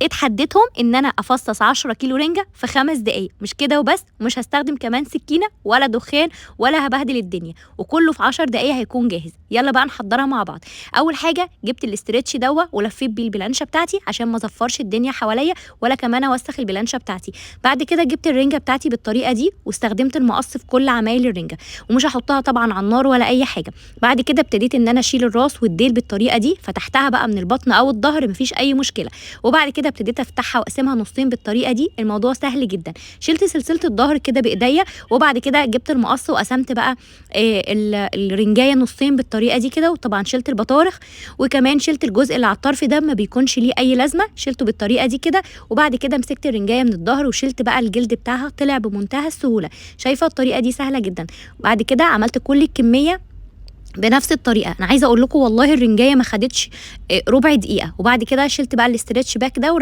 اتحديتهم ان انا افصص 10 كيلو رنجه في 5 دقايق، مش كده وبس، ومش هستخدم كمان سكينه ولا دخان ولا هبهدل الدنيا، وكله في 10 دقايق هيكون جاهز. يلا بقى نحضرها مع بعض. اول حاجه جبت الاسترتش دوا ولفيت بيه البلانشه بتاعتي عشان ما ازفرش الدنيا حواليا ولا كمان اوسخ البلانشه بتاعتي. بعد كده جبت الرنجه بتاعتي بالطريقه دي واستخدمت المقص في كل عمايل الرنجه، ومش هحطها طبعا على النار ولا اي حاجه. بعد كده ابتديت ان انا اشيل الراس والديل بالطريقه دي، فتحتها بقى من البطن او الظهر مفيش اي مشكله. وبعد كده ابتديت افتحها واقسمها نصين بالطريقه دي. الموضوع سهل جدا. شلت سلسله الظهر كده بايديا، وبعد كده جبت المقص وقسمت بقى الرنجايه نصين بالطريقه دي كده. وطبعا شلت البطارخ، وكمان شلت الجزء اللي على الطرف ده ما بيكونش ليه اي لازمه، شلته بالطريقه دي كده. وبعد كده مسكت الرنجايه من الظهر وشلت بقى الجلد بتاعها، طلع بمنتهى السهوله. شايفه الطريقه دي سهله جدا. بعد كده عملت كل الكميه بنفس الطريقه. انا عايزه اقول لكم والله الرنجايه ما خدتش ربع دقيقه. وبعد كده شلت بقى الاسترتش باك ده